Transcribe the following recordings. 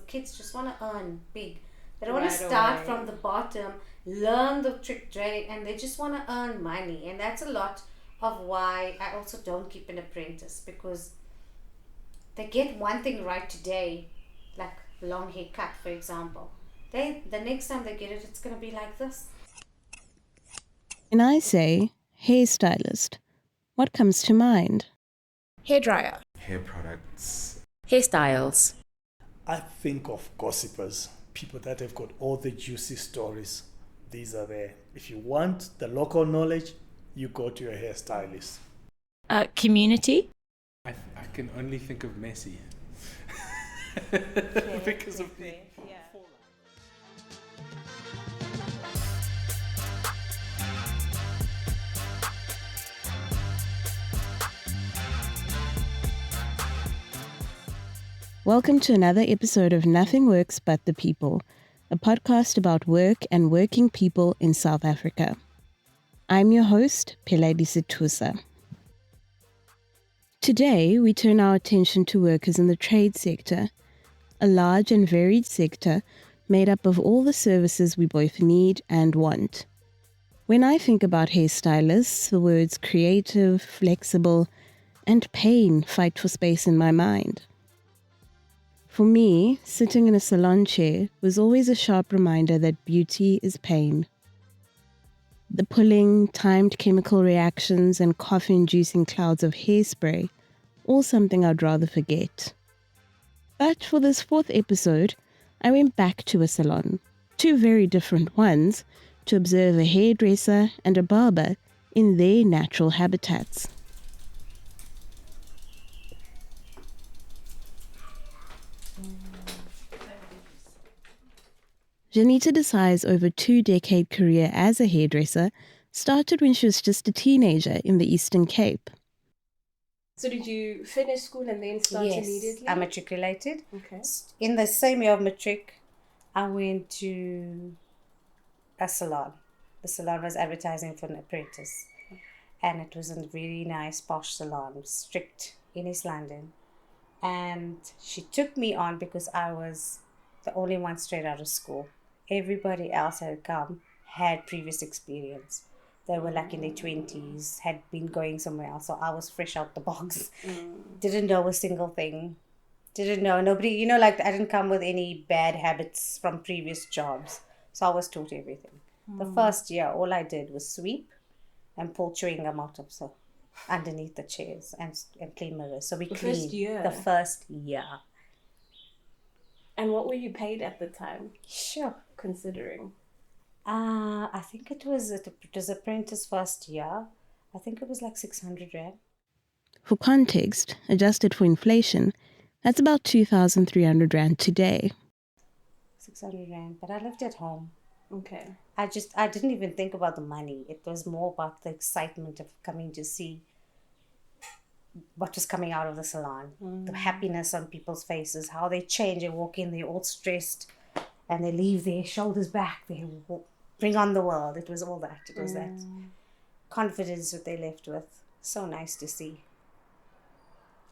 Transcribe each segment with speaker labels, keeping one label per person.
Speaker 1: kids just want to earn big. They don't want to start from the bottom, learn the trick trade, and they just want to earn money. And that's a lot of why I also don't keep an apprentice, because they get one thing right today, like long haircut, for example. The next time they get it, it's going to be like this.
Speaker 2: When I say hairstylist, what comes to mind?
Speaker 3: Hairdryer.
Speaker 4: Hair products.
Speaker 3: Hairstyles.
Speaker 5: I think of gossipers, people that have got all the juicy stories. These are there. If you want the local knowledge, you go to your hairstylist.
Speaker 3: Community.
Speaker 4: I can only think of messy. Because of the...
Speaker 2: Welcome to another episode of Nothing Works But the People, a podcast about work and working people in South Africa. I'm your host, Pheladi Sethusa. Today, we turn our attention to workers in the trade sector, a large and varied sector made up of all the services we both need and want. When I think about hairstylists, the words creative, flexible, and pain fight for space in my mind. For me, sitting in a salon chair was always a sharp reminder that beauty is pain. The pulling, timed chemical reactions, and coffee-inducing clouds of hairspray, all something I'd rather forget. But for this fourth episode, I went back to a salon, two very different ones, to observe a hairdresser and a barber in their natural habitats. Janita Desai's over 2-decade career as a hairdresser started when she was just a teenager in the Eastern Cape.
Speaker 6: So did you finish school and then start immediately?
Speaker 1: Yes, I matriculated.
Speaker 6: Okay.
Speaker 1: In the same year of matric, I went to a salon. The salon was advertising for an apprentice. And it was a really nice, posh salon, strict in East London. And she took me on because I was the only one straight out of school. Everybody else had had previous experience. They were like in their 20s, had been going somewhere else. So I was fresh out the box. Didn't know a single thing. Didn't know. Nobody, I didn't come with any bad habits from previous jobs. So I was taught everything. The first year, all I did was sweep and pull chewing gum out of underneath the chairs and clean mirrors. So we cleaned the first year.
Speaker 6: And what were you paid at the time?
Speaker 1: Sure.
Speaker 6: Considering?
Speaker 1: I think it was apprentice first year. I think it was like 600 Rand.
Speaker 2: For context, adjusted for inflation, that's about 2,300 Rand today.
Speaker 1: 600 Rand, but I lived at home.
Speaker 6: Okay.
Speaker 1: I didn't even think about the money. It was more about the excitement of coming to see what was coming out of the salon. The happiness on people's faces, how they change and walk in, they're all stressed and they leave their shoulders back, they bring on the world. It was all that. It was that confidence that they left with. So nice to see.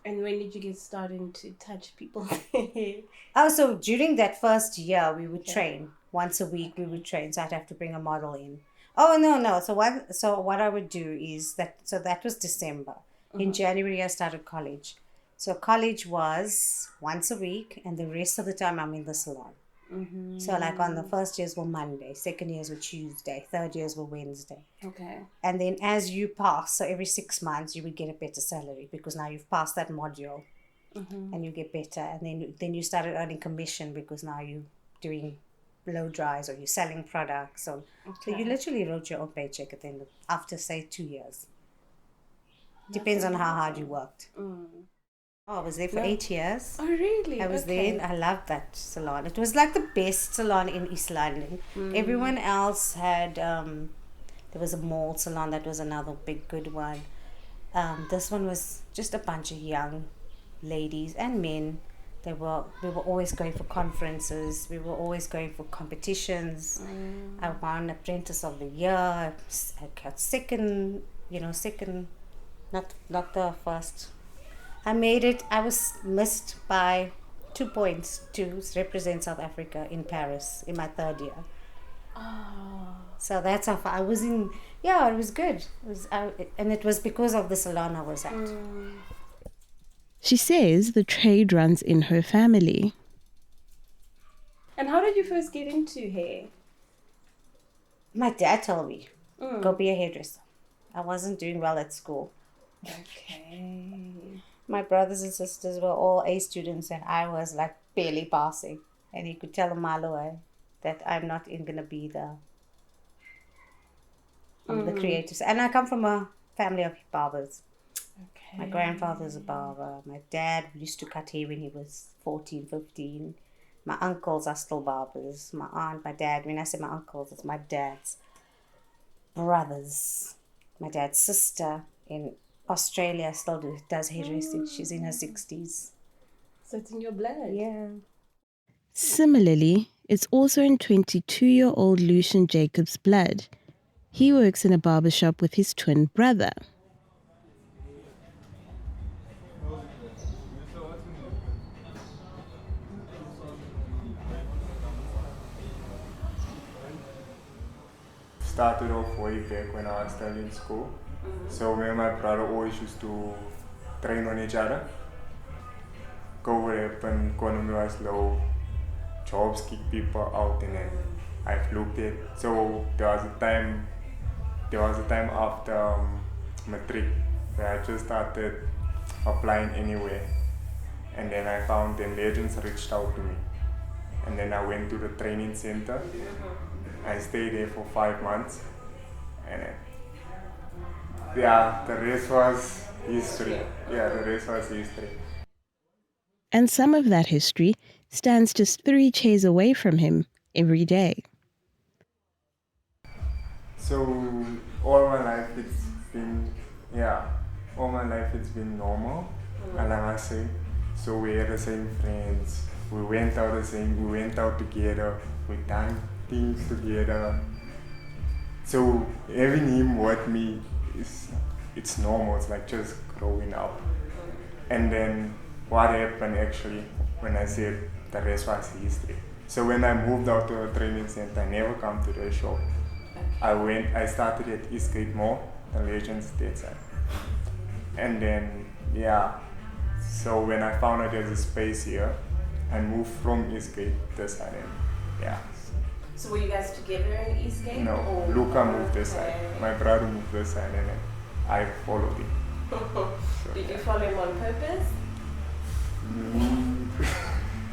Speaker 6: And when did you get started to touch people?
Speaker 1: So during that first year, we would train. Once a week, we would train. So I'd have to bring a model in. Oh, no. So what I would do is that was December. In January, I started college. So college was once a week, and the rest of the time I'm in the salon. So like on the first years were Monday, second years were Tuesday, third years were Wednesday.
Speaker 6: Okay.
Speaker 1: And then as you pass, so every 6 months you would get a better salary because now you've passed that module and you get better. And then you started earning commission because now you're doing blow dries or you're selling products. So you literally wrote your own paycheck at the end after say 2 years. Depends on how hard you worked. I was there for 8 years.
Speaker 6: Oh, really?
Speaker 1: I was there. I loved that salon. It was like the best salon in East London. Everyone else had, there was a mall salon that was another big good one. This one was just a bunch of young ladies and men. We were always going for conferences. We were always going for competitions. I won Apprentice of the Year. I got second, not the first. I made it. I was missed by 2 points to represent South Africa in Paris in my 3rd year.
Speaker 6: Oh.
Speaker 1: So that's how far I was in. Yeah, it was good. And it was because of the salon I was at.
Speaker 2: She says the trade runs in her family.
Speaker 6: And how did you first get into hair?
Speaker 1: My dad told me, go be a hairdresser. I wasn't doing well at school.
Speaker 6: Okay.
Speaker 1: My brothers and sisters were all A students and I was like barely passing. And he could tell a mile away that I'm not going to be the creators. And I come from a family of barbers.
Speaker 6: Okay.
Speaker 1: My grandfather's a barber. My dad used to cut hair when he was 14, 15. My uncles are still barbers. My aunt, my dad. When I say my uncles, it's my dad's brothers. My dad's sister in Australia still does hairdressing. She's in her 60s.
Speaker 6: So it's in your blood.
Speaker 1: Yeah.
Speaker 2: Similarly, it's also in 22-year-old Lucian Jacob's blood. He works in a barbershop with his twin brother.
Speaker 7: Started off way back when I was still in school. So me and my brother always used to train on each other. Go up and economy was low, jobs kick people out, and then I've looked at. So there was a time after matric where I just started applying anywhere, and then I found then Legends reached out to me, and then I went to the training center. I stayed there for 5 months, and then, the rest was history. The rest was history.
Speaker 2: And some of that history stands just 3 chairs away from him every day.
Speaker 7: So all my life it's been normal, and I must say. So we had the same friends. We went out together. We done things together. So having him with me it's normal. It's like just growing up. And then what happened actually when I said the rest was history. So when I moved out to a training center, I never come to the shop. I started at Eastgate Mall, the Legends that side. And then so when I found out there's a space here, I moved from Eastgate this side.
Speaker 6: So were you guys together in Eastgate?
Speaker 7: No, Luca moved this side. My brother moved this side, and then I followed him.
Speaker 6: Did you follow him on purpose?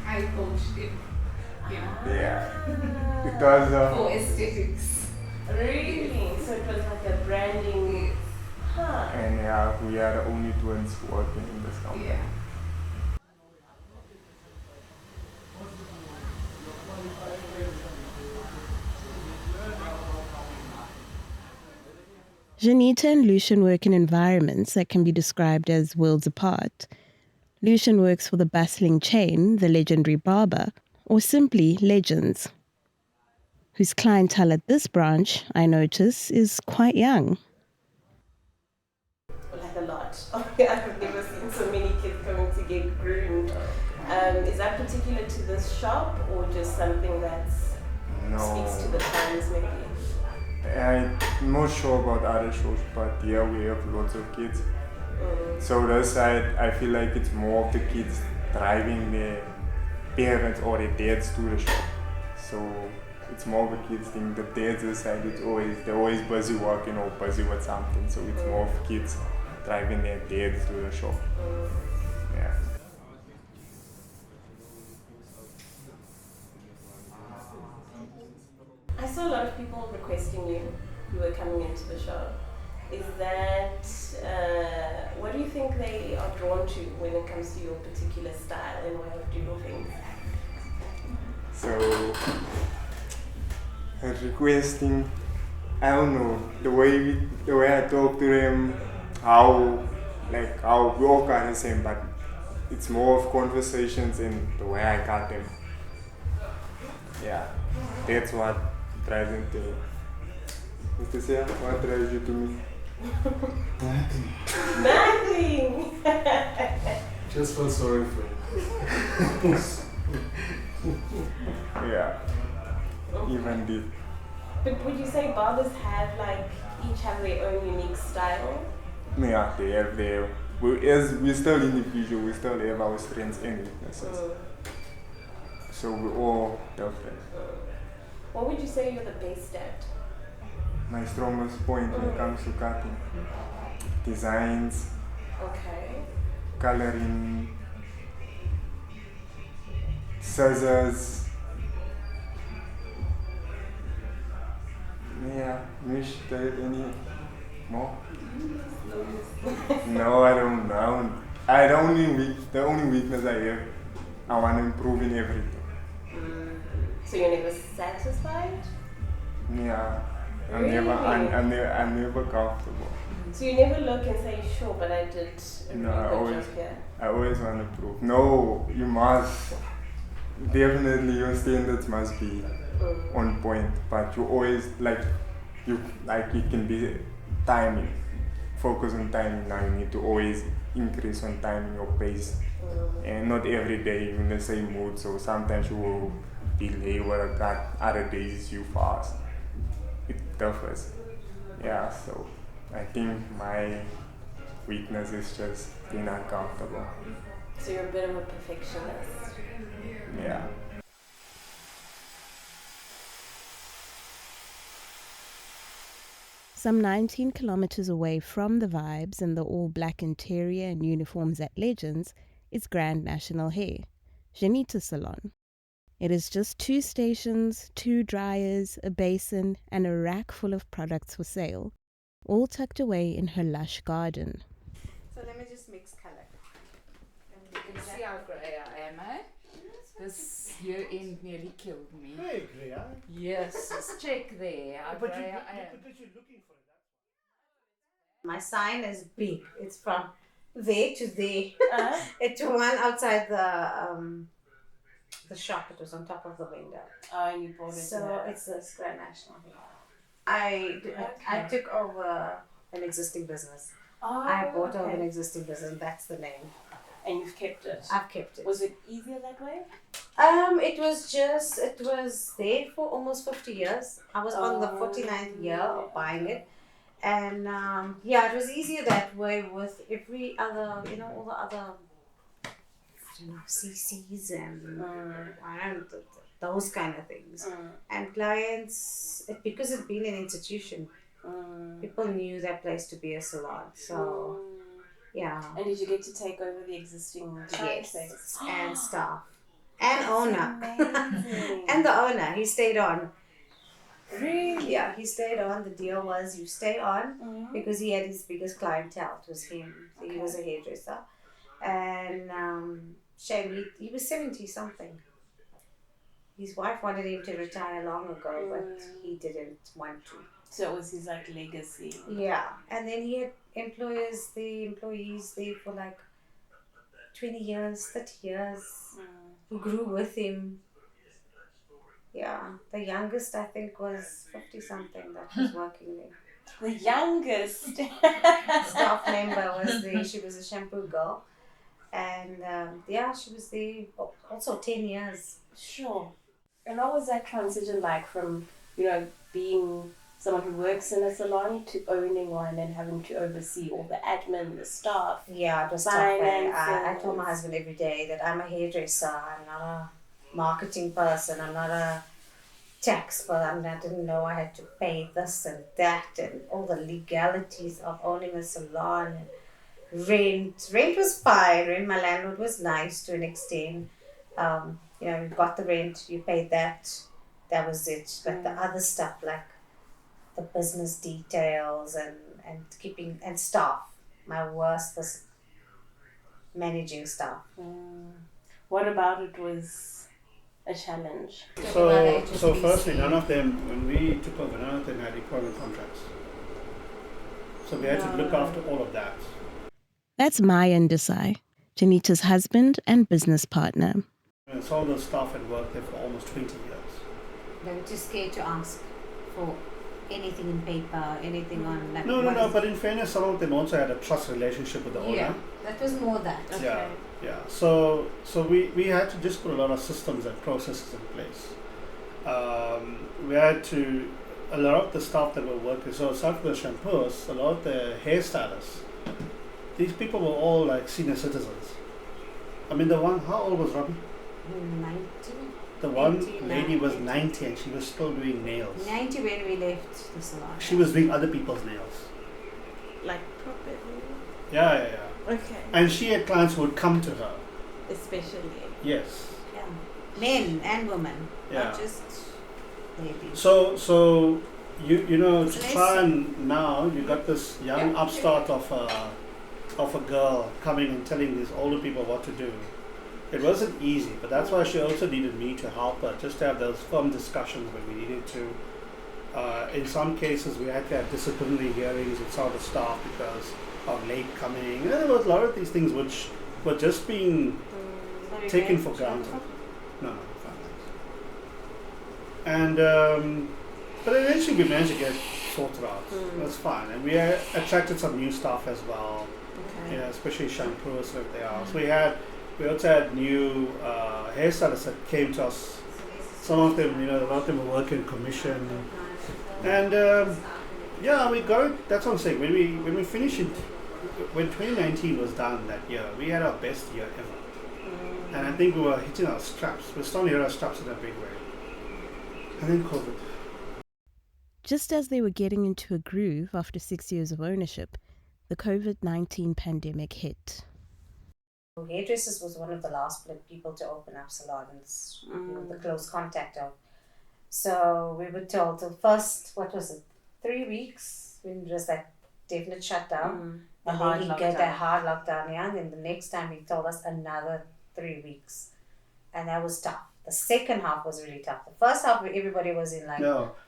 Speaker 8: I coached him.
Speaker 7: It was
Speaker 8: For aesthetics.
Speaker 6: Really? So it was like a branding. Huh.
Speaker 7: and we are the only twins working in this company.
Speaker 8: Yeah.
Speaker 2: Janita and Lucian work in environments that can be described as worlds apart. Lucian works for the bustling chain, the legendary Barber, or simply Legends, whose clientele at this branch, I notice, is quite young.
Speaker 6: Like a lot. I've never seen so many kids coming to get groomed. Is that particular to this shop or just something that speaks to the times maybe?
Speaker 7: I'm not sure about other shows, but here we have lots of kids. So this side, I feel like it's more of the kids driving their parents or their dads to the shop. So it's more of a kids thing. The dads this side, they're always busy working or busy with something. So it's more of kids driving their dads to the shop. Yeah.
Speaker 6: I saw a lot of people requesting you who were coming into the show. Is that, what do you think they are drawn to when it comes to your particular style and way of doing things?
Speaker 7: So, requesting, I don't know, the way I talk to them, how we all kind of the same, but it's more of conversations and the way I got them. Yeah, that's what drives them to me. Mr. Sia, what drives you to me?
Speaker 5: Nothing.
Speaker 6: Nothing!
Speaker 5: Just feel sorry for him.
Speaker 7: Yeah, even did.
Speaker 6: But would you say barbers have like each have their own unique style?
Speaker 7: Yeah, they have their. We're still individual, we still have our strengths and weaknesses. So we're all different.
Speaker 6: What would you say you're the best at?
Speaker 7: My strongest point when it comes to cutting, designs,
Speaker 6: Okay.
Speaker 7: coloring, scissors. Yeah, wish there any more? No, I don't know. The only weakness I have, I want to improve in everything.
Speaker 6: So you're never satisfied?
Speaker 7: Yeah, I'm
Speaker 6: Really?
Speaker 7: never comfortable.
Speaker 6: So you never look and say, sure, but I did a
Speaker 7: No,
Speaker 6: really good job here.
Speaker 7: I always want to prove. No, you must. Definitely your standards must be on point, but you always it can be timing. Focus on timing now. You need to always increase on timing your pace. And not every day you're in the same mood, so sometimes you will be late with a cut, other days you fast. It differs. Yeah, so I think my weakness is just being uncomfortable.
Speaker 6: So you're a bit of a perfectionist.
Speaker 7: Yeah.
Speaker 2: Some 19 kilometers away from the vibes and the all-black interior and uniforms at Legends is Grand National Hair, Janita's salon. It is just 2 stations, 2 dryers, a basin, and a rack full of products for sale, all tucked away in her lush garden.
Speaker 1: So let me just mix color.
Speaker 9: You can see how grey I am, eh? This year end nearly killed me.
Speaker 5: Hey, Greya.
Speaker 9: Yes, just check there how
Speaker 5: But
Speaker 9: grey I am.
Speaker 5: because you're looking for it.
Speaker 1: My sign is big. It's from there to there. It went outside the shop. It was on top of the window.
Speaker 6: Oh, and you bought it
Speaker 1: So
Speaker 6: there.
Speaker 1: it's the Grand National Hair. I took over an existing business. I bought over an existing business. That's the name.
Speaker 6: And you've kept it.
Speaker 1: I've kept it.
Speaker 6: Was it easier that way?
Speaker 1: It was there for almost 50 years. I was on the 49th year of buying it. And it was easier that way with every other, all the other, CCs and those kind of things. And clients, because it's been an institution, people knew that place to be a salon. So, yeah.
Speaker 6: And did you get to take over the existing
Speaker 1: Yes,
Speaker 6: place?
Speaker 1: and staff. And owner.
Speaker 6: Amazing.
Speaker 1: And the owner, he stayed on.
Speaker 6: Really?
Speaker 1: Yeah, he stayed on. The deal was you stay on because he had his biggest clientele. It was him. So he was a hairdresser. And shame, he was 70 something. His wife wanted him to retire long ago, but he didn't want to.
Speaker 6: So it was his legacy.
Speaker 1: Yeah, and then he had employees there for 20 years, 30 years, who grew with him. Yeah, the youngest I think was 50 something that was working there.
Speaker 6: The youngest
Speaker 1: Staff member was there. She was a shampoo girl, and she was there also 10 years.
Speaker 6: Sure. And what was that transition like from being someone who works in a salon to owning one and having to oversee all the admin, the staff?
Speaker 1: Yeah, it was tough. I told my husband every day that I'm a hairdresser. I'm not a marketing person. I'm not a tax person. I didn't know I had to pay this and that and all the legalities of owning a salon and rent. Rent was fine. Rent, my landlord was nice to an extent. You got the rent, you paid that. That was it. But the other stuff like the business details and keeping and staff. My worst was managing staff.
Speaker 6: What about it was a challenge?
Speaker 5: So firstly, none of them, when we took over, none of them had employment contracts. So we had to look after all of that.
Speaker 2: That's Maya Ndesai, Janita's husband and business partner.
Speaker 5: And so all the staff had worked there for almost 20 years.
Speaker 1: They were too scared to ask for anything in paper, anything on
Speaker 5: No, but in fairness, some of them also had a trust relationship with the owner.
Speaker 1: Yeah, that was more that.
Speaker 6: Okay.
Speaker 5: Yeah. Yeah, so we had to just put a lot of systems and processes in place. We had to, a lot of the staff that were working, so aside from the shampoos, a lot of the hairstylists, these people were all like senior citizens. I mean, the one, how old was Robbie?
Speaker 1: 90.
Speaker 5: The one
Speaker 1: 89.
Speaker 5: lady was 90 and she was still doing nails.
Speaker 1: 90 when we left the salon.
Speaker 5: She was doing other people's nails.
Speaker 6: Like properly.
Speaker 5: Yeah.
Speaker 6: Okay.
Speaker 5: And she had clients who would come to her.
Speaker 6: Especially.
Speaker 5: Yes.
Speaker 1: Yeah. Men and women,
Speaker 5: Yeah.
Speaker 1: not just ladies.
Speaker 5: So you know,
Speaker 1: It's
Speaker 5: to
Speaker 1: nice.
Speaker 5: try and now you got this young upstart of a girl coming and telling these older people what to do. It wasn't easy, but that's why she also needed me to help her, just to have those firm discussions when we needed to. In some cases, we had to have disciplinary hearings with some of the staff because of late coming. And there was a lot of these things which were just being
Speaker 1: Sorry,
Speaker 5: taken
Speaker 1: Ben,
Speaker 5: for granted.
Speaker 1: shampoo?
Speaker 5: No, fine. And but eventually we managed to get it sorted out. That's fine, and we attracted some new staff as well.
Speaker 6: Okay.
Speaker 5: Yeah, especially shampoos and everything else. We also had new hairstylists that came to us. Some of them, a lot of them were working commission, and yeah, we got it. That's what I'm saying. When we finished it, when 2019 was done that year, we had our best year ever, and I think we were hitting our straps. We're starting to hit our straps in a big way, and then COVID.
Speaker 2: Just as they were getting into a groove after 6 years of ownership, the COVID-19 pandemic hit.
Speaker 1: Hairdressers was one of the last people to open up salons, the close contact of. So we were told the first, 3 weeks when it was that definite shutdown. And then he get a hard lockdown, yeah. And then the next time he told us another 3 weeks. And that was tough. The second half was really tough. The first half, everybody was in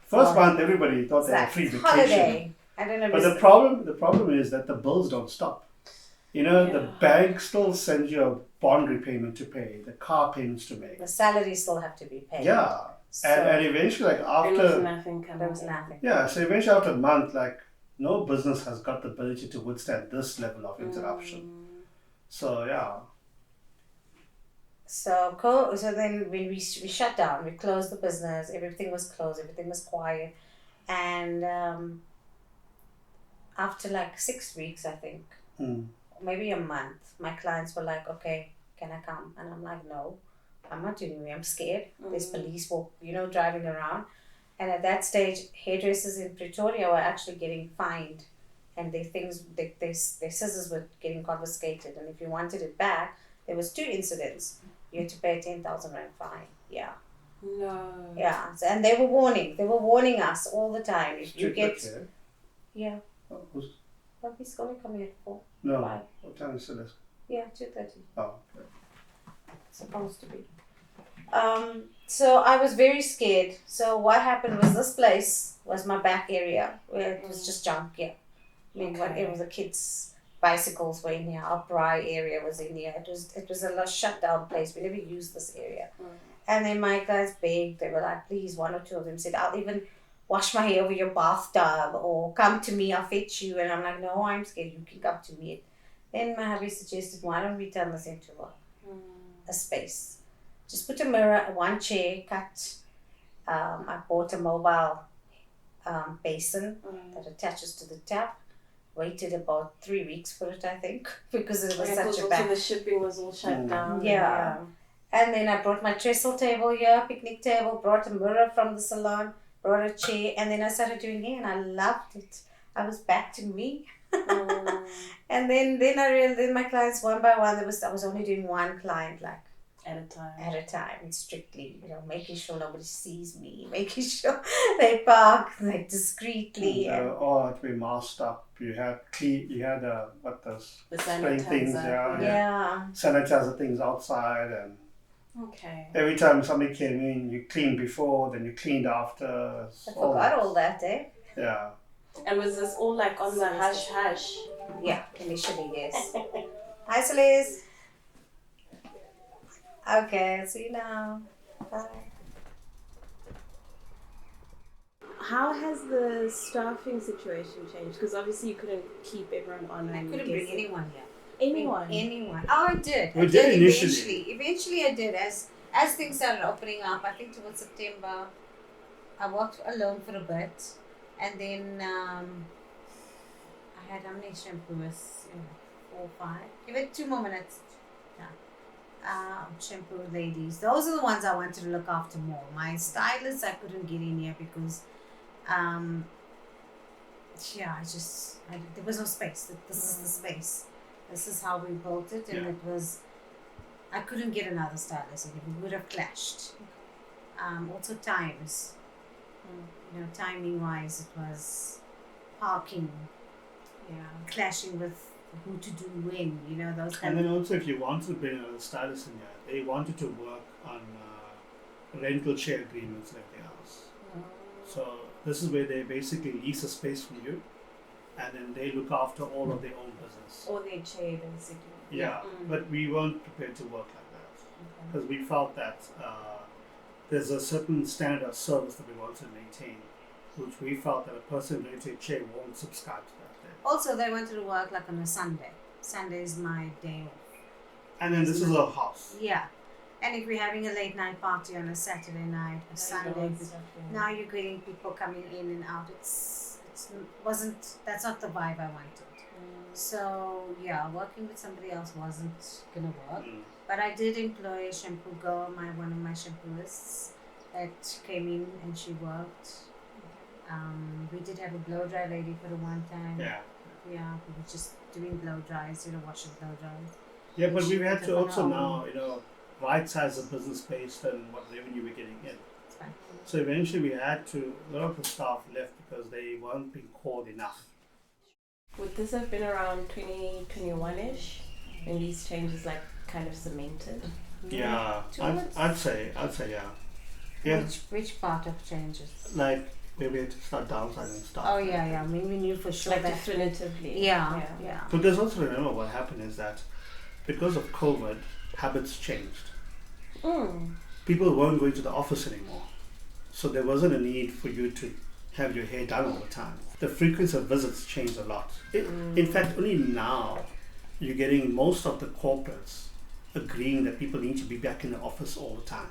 Speaker 5: First month, everybody thought they had free vacation.
Speaker 1: Holiday. I don't know.
Speaker 5: But the problem is that the bills don't stop. The bank still sends you a bond repayment to pay, the car payments to make.
Speaker 1: The salaries still have to be paid.
Speaker 5: Yeah.
Speaker 1: So
Speaker 5: And eventually, after...
Speaker 6: There was nothing coming.
Speaker 1: there was nothing.
Speaker 5: Yeah, so eventually after a month, no business has got the ability to withstand this level of interruption. So, yeah.
Speaker 1: So then when we shut down, we closed the business, everything was closed, everything was quiet. And after 6 weeks, I think, maybe a month, my clients were like, okay, can I come? And I'm like, no, I'm not doing it. I'm scared. There's police driving around. And at that stage, hairdressers in Pretoria were actually getting fined, and their scissors were getting confiscated. And if you wanted it back, there was 2 incidents. You had to pay a 10,000 rand fine. Yeah.
Speaker 6: No.
Speaker 1: Yeah. So, and they were warning us all the time. If you get... Yeah.
Speaker 5: Oh,
Speaker 1: He's going to come here at 4.
Speaker 5: no,
Speaker 1: Why?
Speaker 5: what time is it?
Speaker 1: Yeah, 2:30.
Speaker 5: Oh, okay.
Speaker 1: Supposed to be. So I was very scared. So what happened was this place was my back area where it was just junk. Yeah, I mean, whatever the kids' bicycles were in here. Our Bri area was in here. It was a shut down place. We never used this area. And then my guys begged. They were like, please. 1 or 2 of them said, I'll even wash my hair over your bathtub, or come to me. I'll fetch you. And I'm like, no, I'm scared. You can come to me. Then my hubby suggested, why don't we turn this into a space? Just put a mirror, 1 chair, cut. I bought a mobile basin that attaches to the tap. Waited about 3 weeks for it, I think, because it was such a bad...
Speaker 6: the shipping was all shut down.
Speaker 1: Yeah. And then I brought my trestle table here, picnic table, brought a mirror from the salon, brought a chair, and then I started doing hair, and I loved it. I was back to me. And then I realized, then my clients, one by one, I was only doing 1 client,
Speaker 6: at a time,
Speaker 1: and strictly, making sure nobody sees me, making sure they park discreetly.
Speaker 5: All had to be masked up. You had
Speaker 6: the
Speaker 5: spraying things,
Speaker 1: Yeah.
Speaker 5: sanitizer things outside, and
Speaker 6: Okay.
Speaker 5: every time somebody came in, you cleaned before, then you cleaned after.
Speaker 1: I forgot all that, eh?
Speaker 5: Yeah.
Speaker 6: And was this all on the hush?
Speaker 1: Yeah, initially, yes. Hi, Celeste. Okay, see you now. Bye.
Speaker 6: How has the staffing situation changed? Because obviously you couldn't keep everyone on.
Speaker 1: I couldn't bring anyone here.
Speaker 6: Anyone?
Speaker 1: Anyone. Oh, I did.
Speaker 5: We
Speaker 1: I
Speaker 5: did
Speaker 1: did
Speaker 5: initially.
Speaker 1: Eventually, I did. As things started opening up, I think towards September, I worked alone for a bit, and then I had how many shampoos? 4 or 5. Give it 2 more minutes. Yeah. Shampoo ladies. Those are the ones I wanted to look after more. My stylists, I couldn't get in here because, there was no space. This is the space. This is how we built it, and it was. I couldn't get another stylist, and we would have clashed. Also times. Timing wise, it was parking. Clashing with who to do when. Those kind.
Speaker 5: And then also, if you wanted to bring another stylist in here, they wanted to work on rental share agreements and everything else. So this is where they basically lease a space from you, and then they look after all of their own business.
Speaker 6: Or their chair, basically.
Speaker 5: Yeah, but we weren't prepared to work like that because we felt that there's a certain standard of service that we wanted to maintain, which we felt that a person renting a chair won't subscribe to that.
Speaker 1: Also, they wanted to work like on a Sunday. Sunday is my day off.
Speaker 5: And then this is a house.
Speaker 1: Yeah. And if we're having a late night party on a Saturday night, a Sunday, now you're getting people coming in and out. That's not the vibe I wanted. So working with somebody else wasn't gonna work. But I did employ a shampoo girl, one of my shampooists, that came in and she worked. We did have a blow dry lady for the one time.
Speaker 5: Yeah,
Speaker 1: we were just doing blow dries, washing blow dries.
Speaker 5: Yeah, but we had to also now, right size the business based on what revenue we're getting in. So eventually we had to, a lot of the staff left because they weren't being called enough.
Speaker 6: Would this have been around 2021-ish when these changes kind of cemented?
Speaker 5: Yeah, I'd say yeah.
Speaker 1: Which part of changes?
Speaker 5: Like where we had to start downsizing staff.
Speaker 1: Oh yeah. I mean, we knew for sure that
Speaker 6: definitively. Yeah.
Speaker 5: But there's also remember what happened is that because of COVID, habits changed. People weren't going to the office anymore, so there wasn't a need for you to have your hair done all the time. The frequency of visits changed a lot. In fact, only now you're getting most of the corporates agreeing that people need to be back in the office all the time.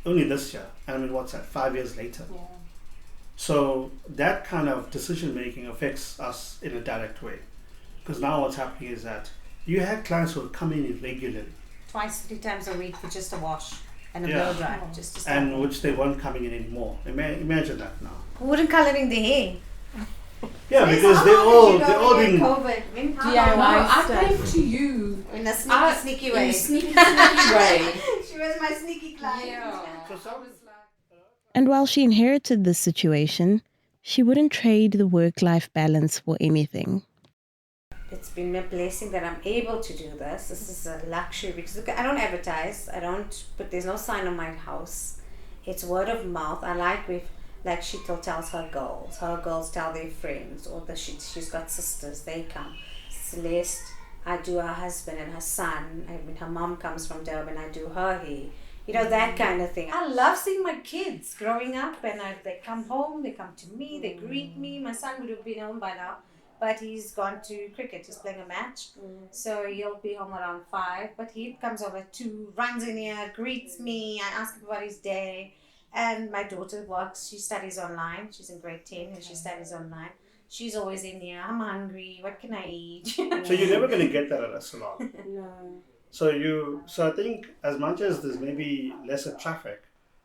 Speaker 5: Only this year. I mean, what's that? 5 years later.
Speaker 6: Yeah.
Speaker 5: So that kind of decision making affects us in a direct way. Because now what's happening is that you had clients who would come in regularly. 2-3
Speaker 1: times a week for just a wash and a blow dry. Just to start
Speaker 5: and which they weren't coming in anymore. Imagine that now.
Speaker 1: Who wouldn't coloring their hair?
Speaker 5: Yeah, because they're all being
Speaker 1: COVID.
Speaker 9: I came to you
Speaker 1: in a sneaky way.
Speaker 9: Sneaky way.
Speaker 1: She was my sneaky client.
Speaker 9: Yeah.
Speaker 2: And while she inherited this situation, she wouldn't trade the work-life balance for anything.
Speaker 1: It's been a blessing that I'm able to do this. This is a luxury because look, I don't advertise. There's no sign on my house. It's word of mouth. I like Sheetal tells her girls. Her girls tell their friends, or she's got sisters. They come. Celeste, I do her husband and her son. I mean, her mom comes from Durban. I do her hair. That kind of thing. I love seeing my kids growing up, and they come home. They come to me. They greet me. My son would have been home by now, but he's gone to cricket. He's playing a match, so he'll be home around 5. But he comes over at 2, runs in here, greets me. I ask him about his day. And my daughter works, she studies online. She's in grade 10 and she studies online. She's always in here, I'm hungry, what can I eat?
Speaker 5: So you're never going to get that at a salon.
Speaker 6: No.
Speaker 5: So I think as much as there's maybe lesser traffic,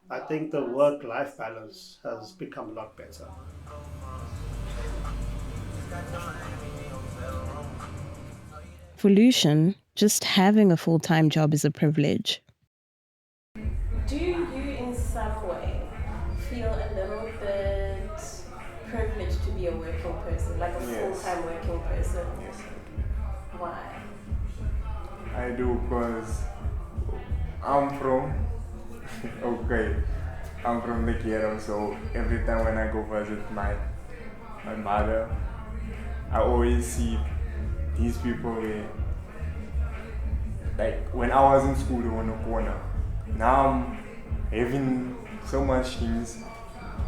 Speaker 5: I think the work-life balance has become a lot better.
Speaker 2: For Lucian, just having a full-time job is a privilege.
Speaker 6: Do you in some way feel a little bit privileged to be a working person, like a full-time working person?
Speaker 7: Yes.
Speaker 6: Why?
Speaker 7: I do because I'm from the ghetto, so every time when I go visit my mother, I always see these people where, like when I was in school they were in a corner. Now I'm having so much things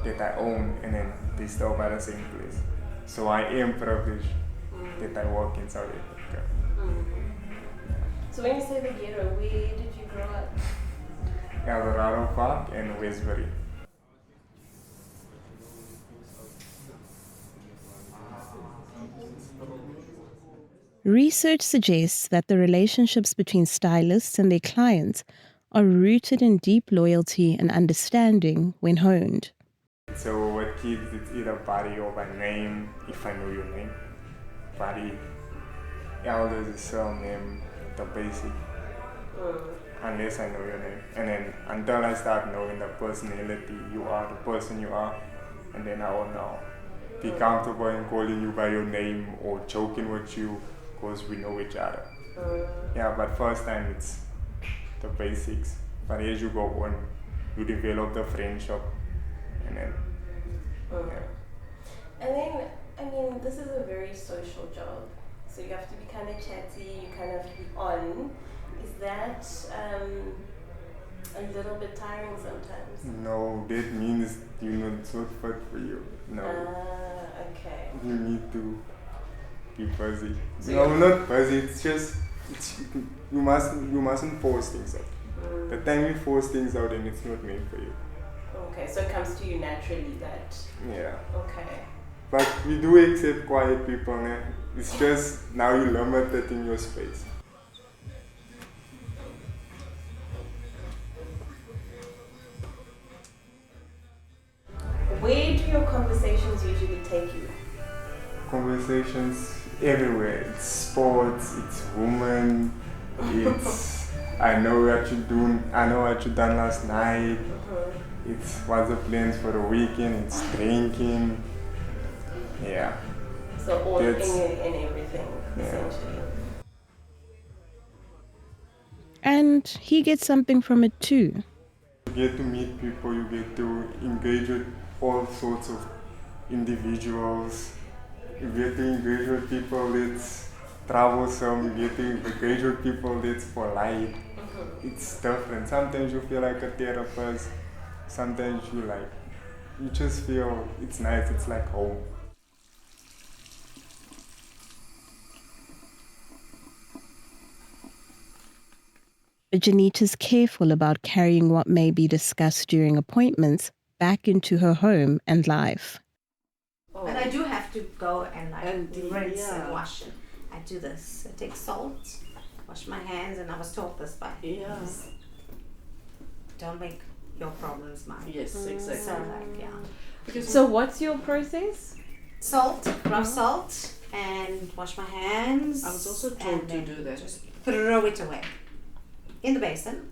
Speaker 7: that I own and then they still by the same place. So I am privileged that I work in South Africa.
Speaker 6: So when you say the ghetto, where did you grow up?
Speaker 7: Eldorado Park and Westbury.
Speaker 2: Research suggests that the relationships between stylists and their clients are rooted in deep loyalty and understanding when honed.
Speaker 7: So with kids, it's either body or by name, if I know your name. Body, elders is surname, the basic, unless I know your name. And then until I start knowing the personality, you are the person you are, and then I will now be comfortable in calling you by your name or joking with you because we know each other. Yeah, but first time it's the basics. But as you go on, you develop the friendship, and then yeah.
Speaker 6: And then, I mean, this is a very social job. So you have to be kind of chatty, you kind of be on. Is that a little bit tiring sometimes?
Speaker 7: No, that means you're not so fit for you. No.
Speaker 6: Okay.
Speaker 7: You need to be busy.
Speaker 6: So
Speaker 7: No, not busy. It's just you mustn't force things out. The time you force things out, then it's not meant for you.
Speaker 6: Okay, so it comes to you naturally that.
Speaker 7: Yeah.
Speaker 6: Okay.
Speaker 7: But we do accept quiet people, man. It's just now you limit it in your space.
Speaker 6: Where do your conversations usually take you?
Speaker 7: Conversations everywhere. It's sports, it's women, it's I know what you doing, I know what you done last night. It's what's the plans for the weekend, it's drinking. Yeah.
Speaker 6: So all in
Speaker 7: That's-
Speaker 6: everything,
Speaker 7: Yeah.
Speaker 6: essentially.
Speaker 2: And he gets something from it too.
Speaker 7: You get to meet people, you get to engage with all sorts of individuals. You get to engage with people that's troublesome, you get to engage with people that's polite. It's different. Sometimes you feel like a therapist, sometimes you just feel it's nice, it's like home.
Speaker 2: But Janita's careful about carrying what may be discussed during appointments back into her home and life.
Speaker 1: But I do have to go and rinse
Speaker 10: yeah.
Speaker 1: and wash. And I do this. I take salt, wash my hands, and I was taught this by don't make your problems mine.
Speaker 10: Yes, exactly.
Speaker 1: So
Speaker 3: So what's your process?
Speaker 1: salt, rough salt, and wash my hands.
Speaker 10: I was also told
Speaker 1: and
Speaker 10: to
Speaker 1: then
Speaker 10: do that.
Speaker 1: Just throw it away in the basin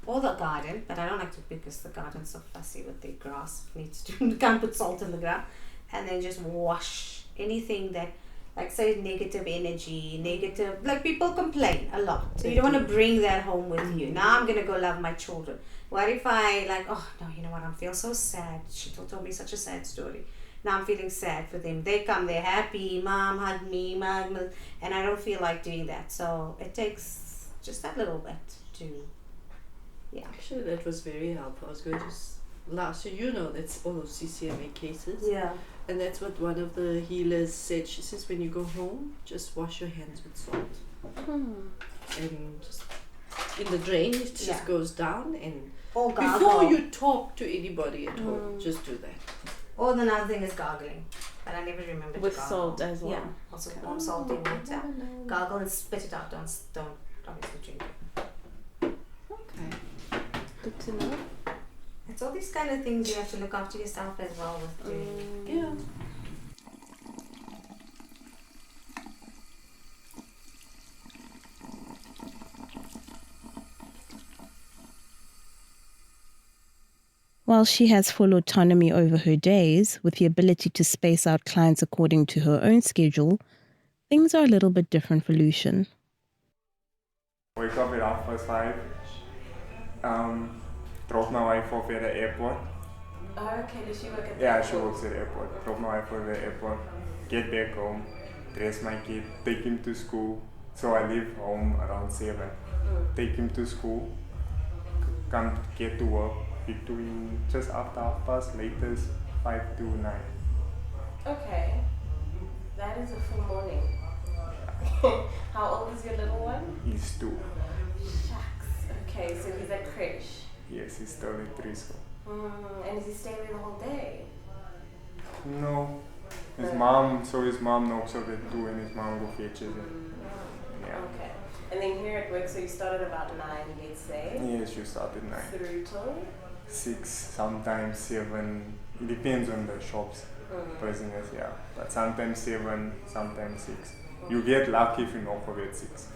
Speaker 1: or the garden, but I don't like to because the garden's so fussy with the grass. Needs to can't put salt in the ground, and then just wash anything that, like say negative energy, negative, like people complain a lot. So you don't want to bring that home with you. Now I'm gonna go love my children. What if I like, oh no, you know what, I feel so sad. She told me such a sad story. Now I'm feeling sad for them. They come, they're happy, mom hug me, mom, and I don't feel like doing that. So it takes just that little bit to,
Speaker 10: Actually, that was very helpful. I was going to last year, you know, that's all of CCMA cases.
Speaker 1: Yeah.
Speaker 10: And that's what one of the healers said. She says, when you go home, just wash your hands with salt. And just in the drain, it just goes down. And
Speaker 1: Or gargle.
Speaker 10: before you talk to anybody at home, just do that.
Speaker 1: Or the another thing is gargling. But I never remember
Speaker 3: With
Speaker 1: to gargle.
Speaker 3: salt as well.
Speaker 1: Yeah. Also warm salty water. Gargle and spit it out. Don't obviously drink it.
Speaker 3: Okay. Good to know.
Speaker 1: It's all these kind of things you have to look after yourself as well with doing.
Speaker 10: Yeah.
Speaker 2: While she has full autonomy over her days, with the ability to space out clients according to her own schedule, things are a little bit different for Lucian.
Speaker 7: Wake up at 5:30. Drop my wife off at the airport.
Speaker 6: Oh, okay, does she work at the
Speaker 7: Yeah,
Speaker 6: airport?
Speaker 7: she works at the airport. Drop my wife at the airport. Get back home. Dress my kid. Take him to school. So I leave home around 7. Take him to school. Come get to work between just after 5:30, latest 5 to 9.
Speaker 6: Okay. That is a full morning. How old is your little one?
Speaker 7: He's 2.
Speaker 6: Shucks. Okay, so he's at creche.
Speaker 7: Yes, he's still at preschool.
Speaker 6: And is he staying there the whole day?
Speaker 7: No. His mom knocks off at 2 and his mom go fetches him. Yeah.
Speaker 6: Okay. And then here at work, so you started about 9, let's say?
Speaker 7: Yes, you start at 9.
Speaker 6: Through till?
Speaker 7: 6, sometimes 7. It depends on the shop's business, yeah. But sometimes 7, sometimes 6. You get lucky if you knock off at 6.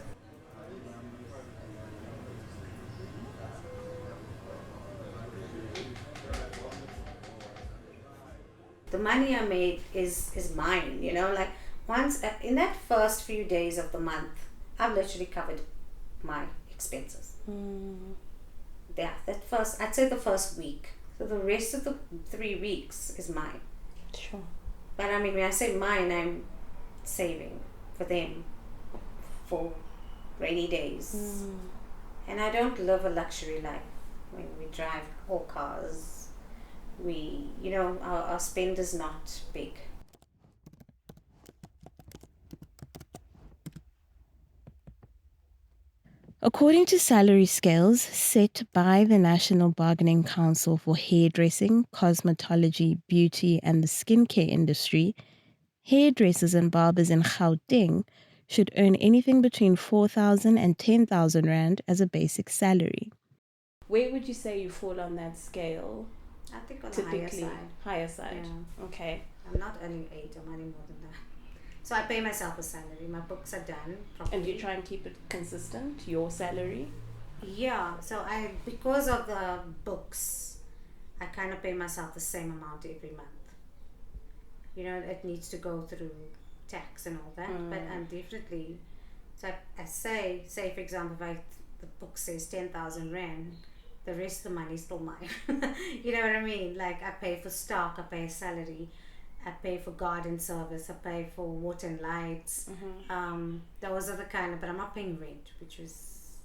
Speaker 1: The money I made is mine, you know, like once in that first few days of the month, I've literally covered my expenses. Yeah, I'd say the first week. So the rest of the 3 weeks is mine.
Speaker 2: Sure.
Speaker 1: But I mean, when I say mine, I'm saving for them for rainy days. And I don't live a luxury life. When we drive all cars, our spend is not big.
Speaker 2: According to salary scales set by the National Bargaining Council for Hairdressing, Cosmetology, Beauty and the Skincare Industry, hairdressers and barbers in Gauteng should earn anything between 4,000 and 10,000 rand as a basic salary.
Speaker 3: Where would you say you fall on that scale?
Speaker 1: I think on
Speaker 3: Typically,
Speaker 1: the higher side.
Speaker 3: higher side.
Speaker 1: Yeah.
Speaker 3: Okay.
Speaker 1: I'm not earning 8, I'm earning more than that. So I pay myself a salary. My books are done properly.
Speaker 3: And you try and keep it consistent, your salary?
Speaker 1: Yeah, so because of the books, I kind of pay myself the same amount every month. You know, it needs to go through tax and all that, but I'm definitely, so I say for example, if the book says 10,000 rand, the rest of the money is still mine. You know what I mean? Like I pay for stock, I pay a salary, I pay for garden service, I pay for water and lights. Those are the kind of, but I'm not paying rent, which was,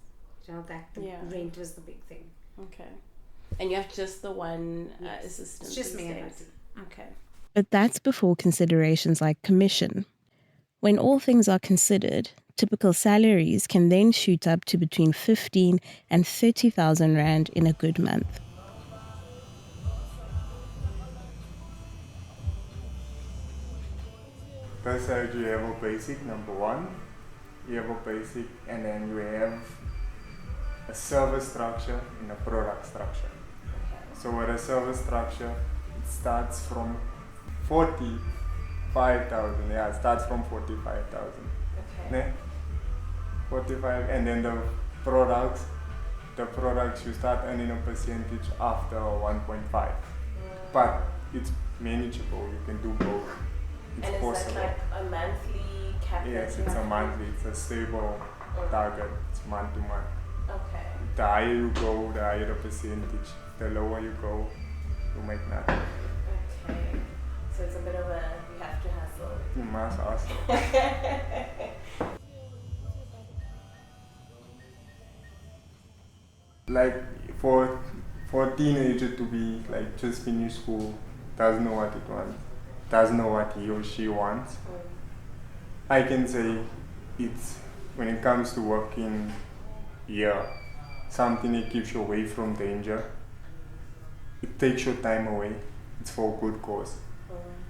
Speaker 1: rent was the big thing.
Speaker 3: Okay. And you have just the one assistant?
Speaker 1: It's just me and my
Speaker 3: team. Okay.
Speaker 2: But that's before considerations like commission. When all things are considered, typical salaries can then shoot up to between 15 and 30,000 rand in a good month.
Speaker 7: That's how you have a basic, number 1. You have a basic and then you have a service structure and a product structure. So with a service structure, it starts from 45,000. Yeah, it starts from 45,000.
Speaker 6: Okay.
Speaker 7: 45, and then the products you start earning a percentage after 1.5. But it's manageable. You can do both. It's
Speaker 6: and
Speaker 7: possible.
Speaker 6: Is that like a monthly cap?
Speaker 7: Yes, it's a monthly. It's a stable target. It's month to month.
Speaker 6: Okay.
Speaker 7: The higher you go, the higher the percentage. The lower you go, you make nothing.
Speaker 6: Okay. So it's a bit of you have to hustle.
Speaker 7: You must hustle. Like for a teenager to be like just finished school, doesn't know what it wants, doesn't know what he or she wants. I can say it's, when it comes to working here, something that keeps you away from danger. It takes your time away. It's for a good cause.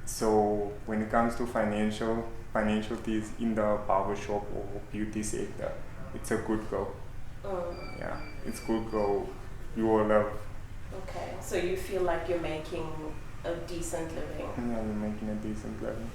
Speaker 7: So when it comes to financial things in the barbershop or beauty sector, it's a good go. Yeah, it's good go. You will love.
Speaker 6: Okay, so you feel like you're making a decent living.
Speaker 7: Yeah, you're making a decent living.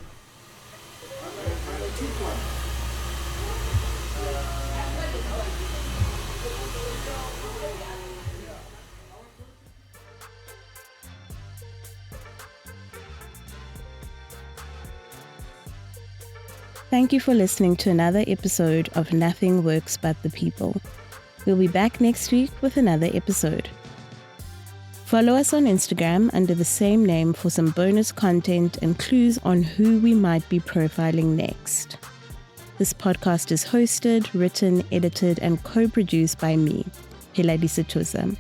Speaker 2: Thank you for listening to another episode of Nothing Works But the People. We'll be back next week with another episode. Follow us on Instagram under the same name for some bonus content and clues on who we might be profiling next. This podcast is hosted, written, edited, and co-produced by me, Pheladi Sethusa.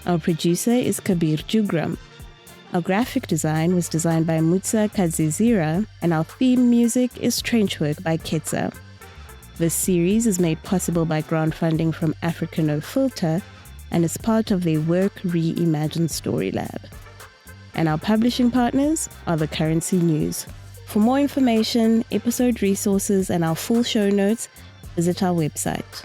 Speaker 2: Our producer is Kabir Jugram. Our graphic design was designed by Mutsa Katsidzira, and our theme music is Trenchwork by Ketsa. This series is made possible by grant funding from Africa No Filter and is part of their Work Reimagine Story Lab. And our publishing partners are the Currency News. For more information, episode resources, and our full show notes, visit our website.